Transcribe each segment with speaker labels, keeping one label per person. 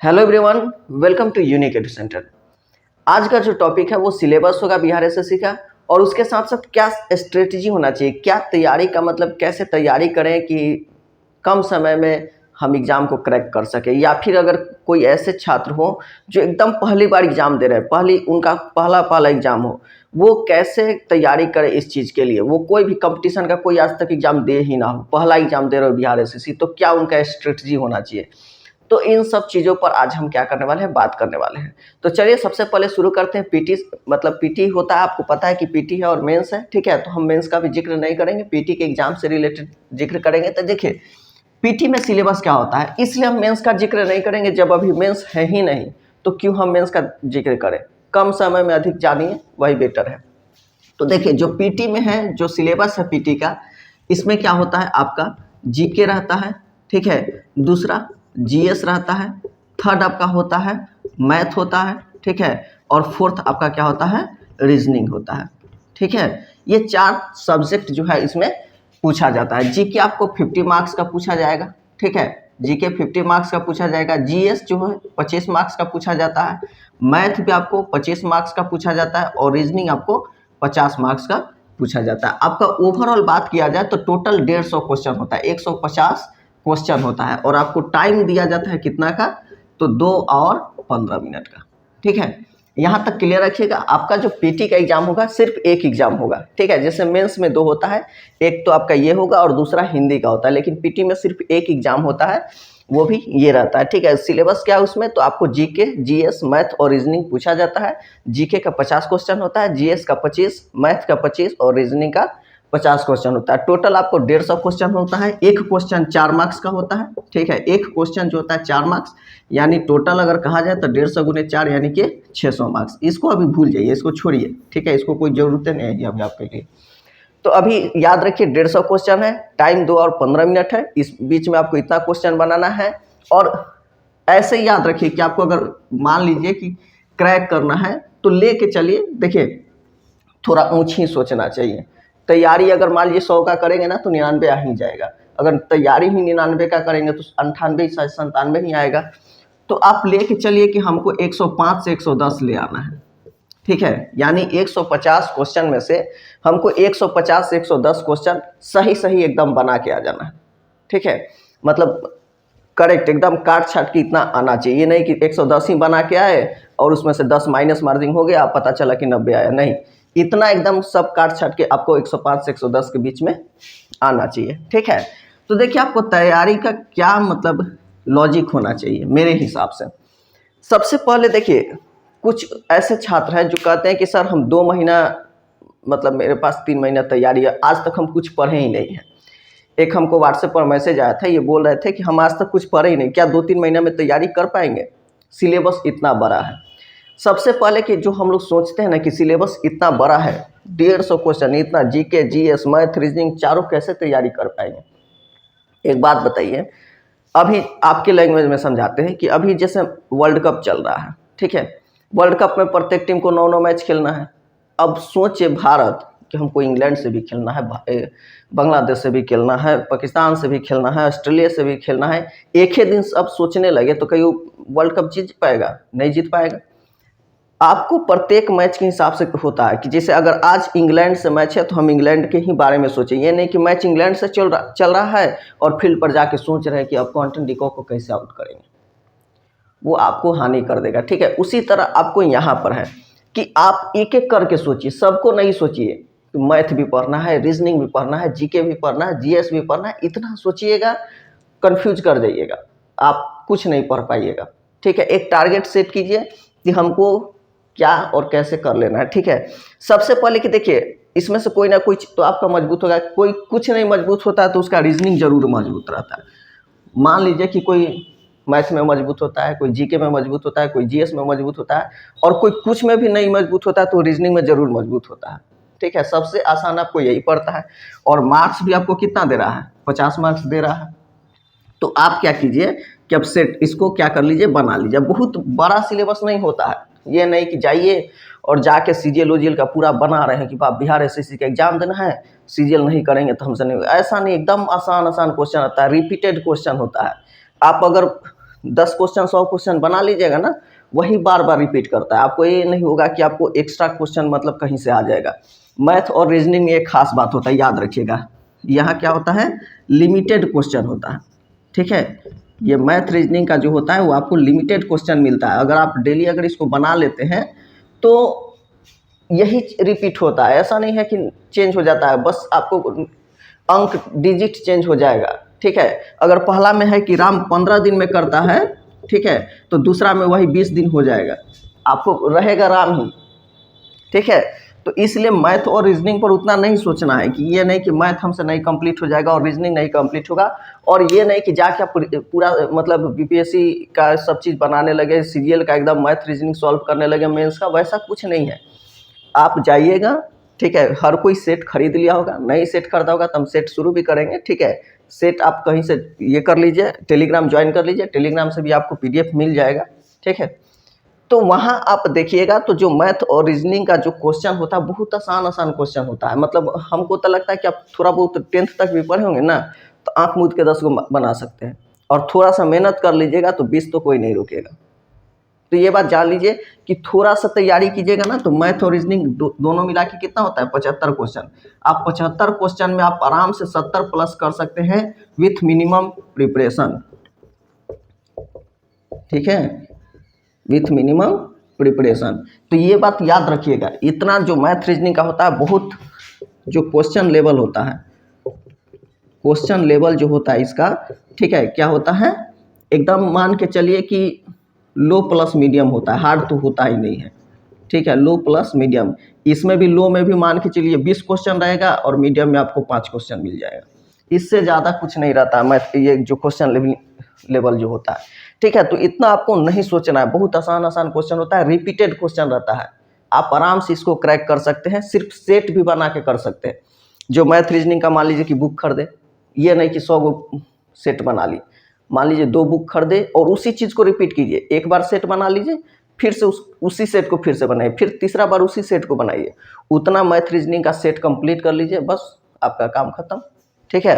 Speaker 1: Hello everyone, welcome to unique edu center. आज का जो टॉपिक है वो सिलेबस होगा बिहार एसएससी का, और उसके साथ साथ क्या स्ट्रेटजी होना चाहिए, क्या तैयारी का मतलब कैसे तैयारी करें कि कम समय में हम एग्ज़ाम को क्रैक कर सकें, या फिर अगर कोई ऐसे छात्र हो जो एकदम पहली बार एग्ज़ाम दे रहे हैं, उनका पहला एग्ज़ाम हो, वो कैसे तैयारी करें इस चीज़ के लिए। वो कोई भी कंपटीशन का कोई आज तक एग्ज़ाम दे ही ना हो, पहला एग्ज़ाम दे रहे हो बिहार एसएससी, तो क्या उनका स्ट्रेटजी होना चाहिए। तो इन सब चीज़ों पर आज हम क्या करने वाले हैं, बात करने वाले हैं। तो चलिए सबसे पहले शुरू करते हैं। पीटी मतलब पीटी होता है, आपको पता है कि पीटी है और मेंस है, ठीक है। तो हम मेंस का भी जिक्र नहीं करेंगे, पीटी के एग्जाम से रिलेटेड जिक्र करेंगे। तो देखिए पीटी में सिलेबस क्या होता है, इसलिए हम मेंस का जिक्र नहीं करेंगे। जब अभी मेंस है ही नहीं तो क्यों हम मेंस का जिक्र करें। कम समय में अधिक जानिए, वही बेटर है। तो देखिए जो पीटी में है, जो सिलेबस है पीटी का, इसमें क्या होता है, आपका जीके रहता है, ठीक है। दूसरा जीएस रहता है। थर्ड आपका होता है मैथ होता है, ठीक है। और फोर्थ आपका क्या होता है, रीजनिंग होता है, ठीक है। ये 4 सब्जेक्ट जो है इसमें पूछा जाता है। जीके आपको 50 मार्क्स का पूछा जाएगा, ठीक है। जीके 50 मार्क्स का पूछा जाएगा। जीएस जो है 25 मार्क्स का पूछा जाता है। मैथ भी आपको 25 मार्क्स का पूछा जाता है, और रीजनिंग आपको 50 मार्क्स का पूछा जाता है। आपका ओवरऑल बात किया जाए तो टोटल 150 क्वेश्चन होता है, 150 क्वेश्चन होता है, और आपको टाइम दिया जाता है कितना का, तो 2 और 15 मिनट का, ठीक है। यहाँ तक क्लियर रखिएगा। आपका जो पीटी का एग्जाम होगा सिर्फ एक एग्जाम होगा, ठीक है। जैसे मेंस में 2 होता है, एक तो आपका ये होगा और दूसरा हिंदी का होता है, लेकिन पीटी में सिर्फ एक एग्जाम होता है, वो भी ये रहता है, ठीक है। सिलेबस क्या है उसमें, तो आपको जीके, जीएस, मैथ और रीजनिंग पूछा जाता है। जीके का 50 क्वेश्चन होता है, जीएस का 25, मैथ का 25 और रीजनिंग का 50 क्वेश्चन होता है। टोटल आपको 150 क्वेश्चन होता है। एक क्वेश्चन 4 मार्क्स का होता है, ठीक है। एक क्वेश्चन जो होता है 4 मार्क्स, यानी टोटल अगर कहा जाए तो 150 गुने 4 यानी कि 600 मार्क्स। इसको अभी भूल जाइए, इसको छोड़िए, ठीक है। इसको कोई ज़रूरत नहीं है अभी आपके लिए। तो अभी याद रखिए 150 क्वेश्चन है, टाइम 2 और 15 मिनट है। इस बीच में आपको इतना क्वेश्चन बनाना है। और ऐसे ही याद रखिए कि आपको अगर मान लीजिए कि क्रैक करना है तो ले के चलिए। देखिए थोड़ा ऊँच ही सोचना चाहिए। तैयारी अगर मान लीजिए 100 का करेंगे ना तो 99 आ ही जाएगा। अगर तैयारी ही 99 का करेंगे तो 98 शायद 97 ही आएगा। तो आप ले के चलिए कि हमको 105 से 110 ले आना है, ठीक है। यानी 150 क्वेश्चन में से हमको 150 से 110 क्वेश्चन सही सही एकदम बना के आ जाना है, ठीक है। मतलब करेक्ट एकदम काट छाट के इतना आना चाहिए। ये नहीं कि 110 ही बना के आए और उसमें से 10 माइनस मार्जिंग हो गया, पता चला कि 90 आया। नहीं, इतना एकदम सब काट छाट के आपको 105 से 110 के बीच में आना चाहिए, ठीक है। तो देखिए आपको तैयारी का क्या मतलब लॉजिक होना चाहिए मेरे हिसाब से। सबसे पहले देखिए कुछ ऐसे छात्र हैं जो कहते हैं कि सर हम 2 महीना मतलब मेरे पास 3 महीना तैयारी है, आज तक हम कुछ पढ़े ही नहीं हैं। एक हमको व्हाट्सएप पर मैसेज आया था, ये बोल रहे थे कि हम आज तक कुछ पढ़े ही नहीं, क्या 2-3 महीने में तैयारी कर पाएंगे, सिलेबस इतना बड़ा है। सबसे पहले कि जो हम लोग सोचते हैं ना कि सिलेबस इतना बड़ा है, 150 क्वेश्चन, इतना जीके, जीएस, मैथ, रीजनिंग चारों कैसे तैयारी कर पाएंगे। एक बात बताइए, अभी आपके लैंग्वेज में समझाते हैं कि अभी जैसे वर्ल्ड कप चल रहा है, ठीक है। वर्ल्ड कप में प्रत्येक टीम को 9-9 मैच खेलना है। अब सोचिए भारत कि हमको इंग्लैंड से भी खेलना है, बांग्लादेश से भी खेलना है, पाकिस्तान से भी खेलना है, ऑस्ट्रेलिया से भी खेलना है। एक ही दिन सब सोचने लगे तो कहीं वर्ल्ड कप जीत पाएगा, नहीं जीत पाएगा। आपको प्रत्येक मैच के हिसाब से होता है कि जैसे अगर आज इंग्लैंड से मैच है तो हम इंग्लैंड के ही बारे में सोचें। ये नहीं कि मैच इंग्लैंड से चल रहा है और फील्ड पर जाके सोच रहे हैं कि अब क्वांटन डिकॉक को कैसे आउट करेंगे, वो आपको हानि कर देगा, ठीक है। उसी तरह आपको यहाँ पर है कि आप एक एक करके सोचिए, सबको नहीं सोचिए। मैथ भी पढ़ना है, रीजनिंग भी पढ़ना है, जीके भी पढ़ना है, जीएस भी पढ़ना है। इतना सोचिएगा कंफ्यूज कर जाइएगा, आप कुछ नहीं पढ़ पाइएगा, ठीक है। एक टारगेट सेट कीजिए कि हमको क्या और कैसे कर लेना है, ठीक है। सबसे पहले कि देखिए इसमें से कोई ना कोई तो आपका मजबूत होगा, कोई कुछ नहीं मजबूत होता है तो उसका रीजनिंग जरूर मजबूत रहता है। मान लीजिए कि कोई मैथ में मजबूत होता है, कोई जीके में मजबूत होता है, कोई जीएस में मजबूत होता है, और कोई कुछ में भी नहीं मजबूत होता है तो रीजनिंग में जरूर मजबूत होता है, ठीक है। सबसे आसान आपको यही पड़ता है, और मार्क्स भी आपको कितना दे रहा है, 50 मार्क्स दे रहा है। तो आप क्या कीजिए कि अब सेट इसको क्या कर लीजिए, बना लीजिए। बहुत बड़ा सिलेबस नहीं होता है, ये नहीं कि जाइए और जाके सीजीएल ओजीएल का पूरा बना रहे हैं कि आप बिहार एसएससी का एग्जाम देना है, सीजीएल नहीं करेंगे तो हमसे नहीं होगा। ऐसा नहीं, एकदम आसान आसान क्वेश्चन आता है, रिपीटेड क्वेश्चन होता है। आप अगर 10 क्वेश्चन 100 क्वेश्चन बना लीजिएगा ना, वही बार बार रिपीट करता है। आपको ये नहीं होगा कि आपको एक्स्ट्रा क्वेश्चन मतलब कहीं से आ जाएगा। मैथ और रीजनिंग में एक खास बात होता है, याद रखिएगा। यहाँ क्या होता है, लिमिटेड क्वेश्चन होता है, ठीक है। ये मैथ रीजनिंग का जो होता है वो आपको लिमिटेड क्वेश्चन मिलता है। अगर आप डेली अगर इसको बना लेते हैं तो यही रिपीट होता है, ऐसा नहीं है कि चेंज हो जाता है, बस आपको अंक डिजिट चेंज हो जाएगा, ठीक है। अगर पहला में है कि राम 15 दिन में करता है, ठीक है, तो दूसरा में वही 20 दिन हो जाएगा, आपको रहेगा राम ही, ठीक है। तो इसलिए मैथ और रीजनिंग पर उतना नहीं सोचना है कि ये नहीं कि मैथ हमसे नहीं कंप्लीट हो जाएगा और रीजनिंग नहीं कंप्लीट होगा, और ये नहीं कि जाके आप पूरा मतलब बीपीएससी का सब चीज़ बनाने लगे, सीरियल का एकदम मैथ रीजनिंग सॉल्व करने लगे मेंस का, वैसा कुछ नहीं है। आप जाइएगा, ठीक है। हर कोई सेट खरीद लिया होगा, नहीं सेट खरीदा होगा तो हम सेट शुरू भी करेंगे, ठीक है। सेट आप कहीं से ये कर लीजिए, टेलीग्राम ज्वाइन कर लीजिए, टेलीग्राम से भी आपको पीडीएफ मिल जाएगा, ठीक है। तो वहाँ आप देखिएगा तो जो मैथ और रीजनिंग का जो क्वेश्चन होता है बहुत आसान आसान क्वेश्चन होता है। मतलब हमको तो लगता है कि आप थोड़ा बहुत 10th तक भी पढ़े होंगे ना, तो आँख मूंद के 10 को बना सकते हैं, और थोड़ा सा मेहनत कर लीजिएगा तो 20 तो कोई नहीं रोकेगा। तो ये बात जान लीजिए कि थोड़ा सा तैयारी कीजिएगा ना तो मैथ और रीजनिंग दोनों मिला के कितना होता है, 75 क्वेश्चन। आप 75 क्वेश्चन में आप आराम से 70 प्लस कर सकते हैं विथ मिनिमम प्रिपरेशन, ठीक है, विथ मिनिमम प्रिपरेशन। तो ये बात याद रखिएगा, इतना जो मैथ रीजनिंग का होता है बहुत जो क्वेश्चन लेवल होता है, क्वेश्चन लेवल जो होता है इसका, ठीक है, क्या होता है, एकदम मान के चलिए कि लो प्लस मीडियम होता है, हार्ड तो होता ही नहीं है, ठीक है, लो प्लस मीडियम। इसमें भी लो में भी मान के चलिए 20 क्वेश्चन रहेगा और मीडियम में आपको 5 क्वेश्चन मिल जाएगा, इससे ज़्यादा कुछ नहीं रहता मैथ ये जो क्वेश्चन लेवल जो होता है, ठीक है। तो इतना आपको नहीं सोचना है, बहुत आसान आसान क्वेश्चन होता है, रिपीटेड क्वेश्चन रहता है, आप आराम से इसको क्रैक कर सकते हैं, सिर्फ सेट भी बना के कर सकते हैं। जो मैथ रीजनिंग का मान लीजिए कि बुक खरीदे, ये नहीं कि 100 गो सेट बना ली, मान लीजिए 2 बुक खरीदे और उसी चीज़ को रिपीट कीजिए, एक बार सेट बना लीजिए, फिर से उसी सेट को फिर से बनाइए, फिर तीसरा बार उसी सेट को बनाइए, उतना मैथ रीजनिंग का सेट कंप्लीट कर लीजिए, बस आपका काम खत्म, ठीक है।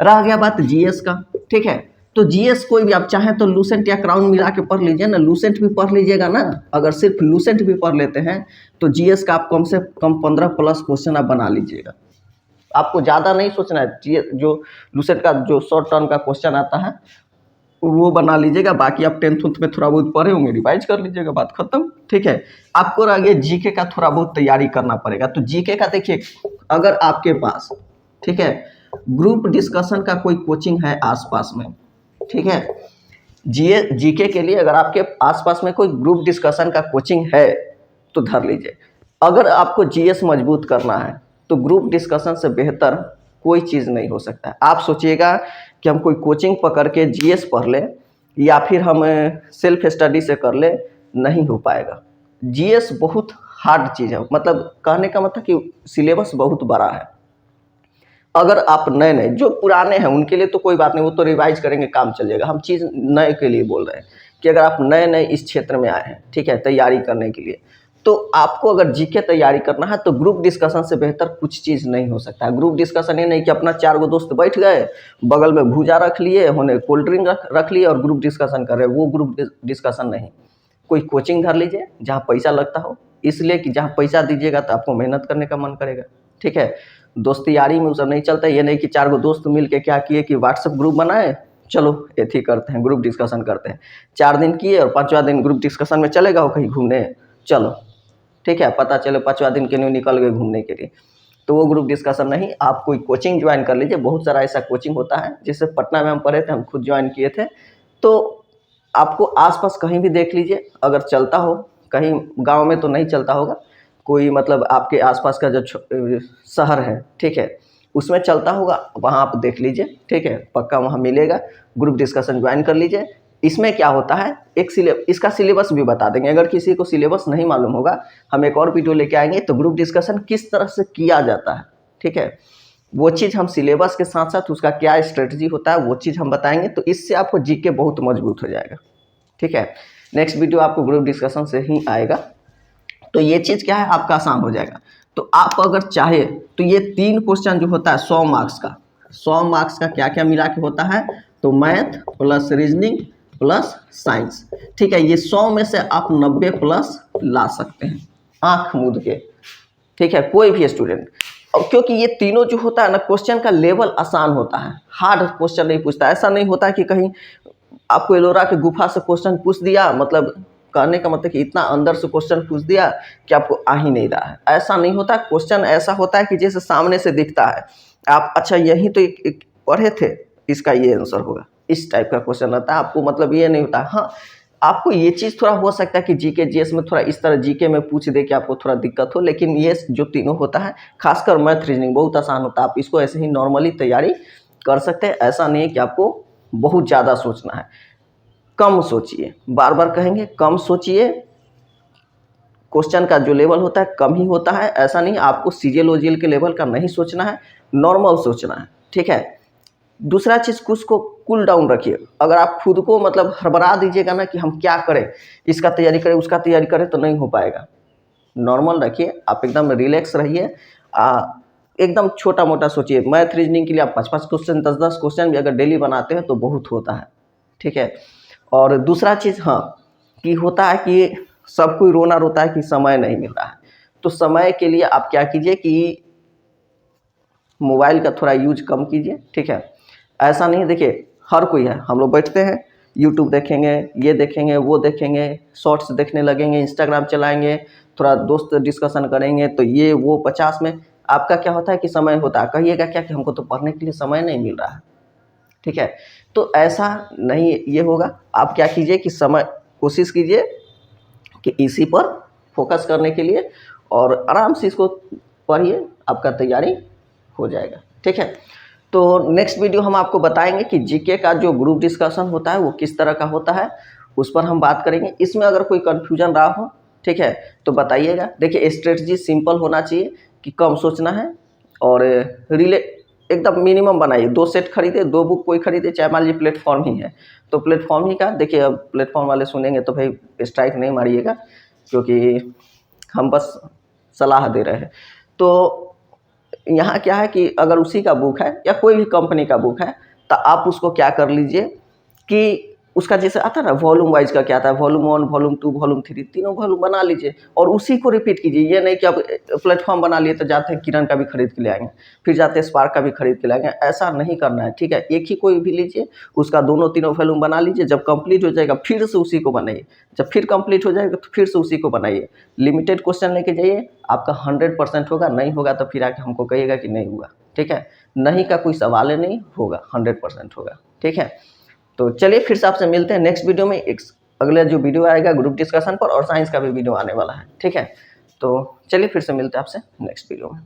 Speaker 1: रह गया बात जीएस का, ठीक है। तो जीएस कोई भी आप चाहें तो लूसेंट या क्राउन मिला के पढ़ लीजिए ना, लूसेंट भी पढ़ लीजिएगा ना। अगर सिर्फ लूसेंट भी पढ़ लेते हैं तो जीएस का आप कम से कम 15 प्लस क्वेश्चन आप बना लीजिएगा। आपको ज़्यादा नहीं सोचना है, जो लूसेंट का जो शॉर्ट टर्म का क्वेश्चन आता है वो बना लीजिएगा, बाकी आप 10th में थोड़ा बहुत पढ़े होंगे, रिवाइज कर लीजिएगा, बात खत्म, ठीक है। आपको आगे जीके का थोड़ा बहुत तैयारी करना पड़ेगा। तो जीके का देखिए, अगर आपके पास, ठीक है, ग्रुप डिस्कशन का कोई कोचिंग है आसपास में, ठीक है, जीके के लिए अगर आपके आसपास में कोई ग्रुप डिस्कशन का कोचिंग है तो धर लीजिए। अगर आपको जीएस मजबूत करना है तो ग्रुप डिस्कशन से बेहतर कोई चीज़ नहीं हो सकता है। आप सोचिएगा कि हम कोई कोचिंग पकड़ के जीएस पढ़ ले या फिर हम सेल्फ स्टडी से कर ले, नहीं हो पाएगा। जीएस बहुत हार्ड चीज़ है, मतलब कहने का मतलब कि सिलेबस बहुत बड़ा है। अगर आप नए नए, जो पुराने हैं उनके लिए तो कोई बात नहीं, वो तो रिवाइज करेंगे, काम चल जाएगा। हम चीज़ नए के लिए बोल रहे हैं कि अगर आप नए नए इस क्षेत्र में आए हैं, ठीक है, तैयारी करने के लिए, तो आपको अगर जीके तैयारी करना है तो ग्रुप डिस्कशन से बेहतर कुछ चीज़ नहीं हो सकता है। ग्रुप डिस्कशन ये नहीं कि अपना 4 गो दोस्त बैठ गए, बगल में भूजा रख लिए, होने कोल्ड ड्रिंक रख लिए और ग्रुप डिस्कशन कर रहे, वो ग्रुप डिस्कशन नहीं। कोई कोचिंग धर लीजिए जहाँ पैसा लगता हो, इसलिए कि जहाँ पैसा दीजिएगा तो आपको मेहनत करने का मन करेगा, ठीक है। दोस्ती यारी में वो सब नहीं चलता। ये नहीं कि 4 गो दोस्त मिल के क्या किए कि व्हाट्सएप ग्रुप बनाए, चलो एथी करते हैं, ग्रुप डिस्कशन करते हैं, 4 दिन किए और 5वां दिन ग्रुप डिस्कशन में चले गए कहीं घूमने, चलो, ठीक है, पता चले 5वां दिन के लिए निकल गए घूमने के लिए, तो वो ग्रुप डिस्कशन नहीं। आप कोई कोचिंग ज्वाइन कर लीजिए, बहुत सारा ऐसा कोचिंग होता है, जैसे पटना में हम पढ़े थे, हम खुद ज्वाइन किए थे। तो आपको आसपास कहीं भी देख लीजिए, अगर चलता हो, कहीं गांव में तो नहीं चलता होगा, कोई मतलब आपके आसपास का जो शहर है, ठीक है, उसमें चलता होगा, वहाँ आप देख लीजिए, ठीक है, पक्का वहाँ मिलेगा, ग्रुप डिस्कशन ज्वाइन कर लीजिए। इसमें क्या होता है, इसका सिलेबस भी बता देंगे, अगर किसी को सिलेबस नहीं मालूम होगा हम एक और वीडियो लेके आएंगे, तो ग्रुप डिस्कशन किस तरह से किया जाता है, ठीक है, वो चीज़ हम सिलेबस के साथ साथ उसका क्या स्ट्रेटजी होता है वो चीज़ हम बताएंगे, तो इससे आपको जीके बहुत मजबूत हो जाएगा, ठीक है। नेक्स्ट वीडियो आपको ग्रुप डिस्कशन से ही आएगा। तो ये चीज़ क्या है, आपका आसान हो जाएगा। तो आप अगर चाहे तो ये 3 क्वेश्चन जो होता है 100 मार्क्स का, 100 मार्क्स का क्या क्या मिला के होता है, तो math plus reasoning plus science. ठीक है, ये 100 में से आप 90 प्लस ला सकते हैं आंख मूंद के। ठीक है, कोई भी स्टूडेंट। और क्योंकि ये तीनों जो होता है ना, क्वेश्चन का लेवल आसान होता है, हार्ड क्वेश्चन नहीं पूछता। ऐसा नहीं होता कि कहीं आपको एलोरा के गुफा से क्वेश्चन पूछ दिया, मतलब कहने का मतलब कि इतना अंदर से क्वेश्चन पूछ दिया कि आपको आ ही नहीं रहा है, ऐसा नहीं होता। क्वेश्चन ऐसा होता है कि जैसे सामने से दिखता है, आप अच्छा यही तो एक पढ़े थे, इसका ये आंसर होगा, इस टाइप का क्वेश्चन रहता है। आपको मतलब ये नहीं होता। हाँ, आपको ये चीज़ थोड़ा हो सकता है कि जीके जीएस में थोड़ा इस तरह जीके में पूछ दे कि आपको थोड़ा दिक्कत हो, लेकिन ये जो तीनों होता है, खासकर मैथ रीजनिंग बहुत आसान होता है। आप इसको ऐसे ही नॉर्मली तैयारी कर सकते हैं। ऐसा नहीं है कि आपको बहुत ज़्यादा सोचना है, कम सोचिए, बार बार कहेंगे कम सोचिए। क्वेश्चन का जो लेवल होता है कम ही होता है। ऐसा नहीं आपको सीजीएल ओजीएल के लेवल का नहीं सोचना है, नॉर्मल सोचना है। ठीक है, दूसरा चीज़ कुछ को कूल डाउन रखिए। अगर आप खुद को मतलब हड़बड़ा दीजिएगा ना कि हम क्या करें, इसका तैयारी करें उसका तैयारी करें, तो नहीं हो पाएगा। नॉर्मल रखिए, आप एकदम रिलैक्स रहिए, एकदम छोटा मोटा सोचिए। मैथ रीजनिंग के लिए आप 5-5 क्वेश्चन 10-10 क्वेश्चन भी अगर डेली बनाते हैं तो बहुत होता है। ठीक है, और दूसरा चीज़ हाँ कि होता है कि सब कोई रोना रोता है कि समय नहीं मिल रहा है, तो समय के लिए आप क्या कीजिए कि मोबाइल का थोड़ा यूज कम कीजिए। ठीक है, ऐसा नहीं, देखिए हर कोई है, हम लोग बैठते हैं यूट्यूब देखेंगे, ये देखेंगे, वो देखेंगे, शॉर्ट्स देखने लगेंगे, इंस्टाग्राम चलाएंगे, थोड़ा दोस्त डिस्कशन करेंगे, तो ये वो 50 में आपका क्या होता है कि समय होता है। कहिएगा क्या कि हमको तो पढ़ने के लिए समय नहीं मिल रहा है। ठीक है, तो ऐसा नहीं ये होगा। आप क्या कीजिए कि समय कोशिश कीजिए कि इसी पर फोकस करने के लिए, और आराम से इसको पढ़िए, आपका तैयारी हो जाएगा। ठीक है, तो नेक्स्ट वीडियो हम आपको बताएंगे कि जीके का जो ग्रुप डिस्कशन होता है वो किस तरह का होता है, उस पर हम बात करेंगे। इसमें अगर कोई कन्फ्यूजन रहा हो, ठीक है, तो बताइएगा। देखिए स्ट्रेटजी सिंपल होना चाहिए कि कम सोचना है, और रिले एकदम मिनिमम बनाइए। 2 सेट खरीदे, 2 बुक कोई खरीदे, चाहे मान लीजिए प्लेटफॉर्म ही है तो प्लेटफॉर्म ही का। देखिए अब प्लेटफॉर्म वाले सुनेंगे तो भाई स्ट्राइक नहीं मारिएगा, क्योंकि हम बस सलाह दे रहे हैं। तो यहाँ क्या है कि अगर उसी का बुक है या कोई भी कंपनी का बुक है, तो आप उसको क्या कर लीजिए कि उसका जैसे आता है ना वॉल्यूम वाइज का, क्या आता है वॉल्यूम 1, वॉल्यूम 2, वॉल्यूम 3, तीनों वॉल्यूम बना लीजिए और उसी को रिपीट कीजिए। ये नहीं कि अब प्लेटफॉर्म बना लिए तो जाते हैं किरण का भी खरीद के ले आएंगे, फिर जाते हैं स्पार्क का भी खरीद के ले आएंगे, ऐसा नहीं करना है। ठीक है, एक ही कोई भी लीजिए, उसका दोनों तीनों वॉल्यूम बना लीजिए। जब कंप्लीट हो जाएगा फिर से उसी को बनाइए, जब फिर कंप्लीट हो जाएगा तो फिर से उसी को बनाइए। लिमिटेड क्वेश्चन लेके जाइए, आपका 100% होगा। नहीं होगा तो फिर आके हमको कहिएगा कि नहीं हुआ। ठीक है, नहीं का कोई सवाल ही नहीं, होगा 100% होगा। ठीक है, तो चलिए फिर से आपसे मिलते हैं नेक्स्ट वीडियो में। एक अगला जो वीडियो आएगा ग्रुप डिस्कशन पर, और साइंस का भी वीडियो आने वाला है। ठीक है, तो चलिए फिर से मिलते हैं आपसे नेक्स्ट वीडियो में।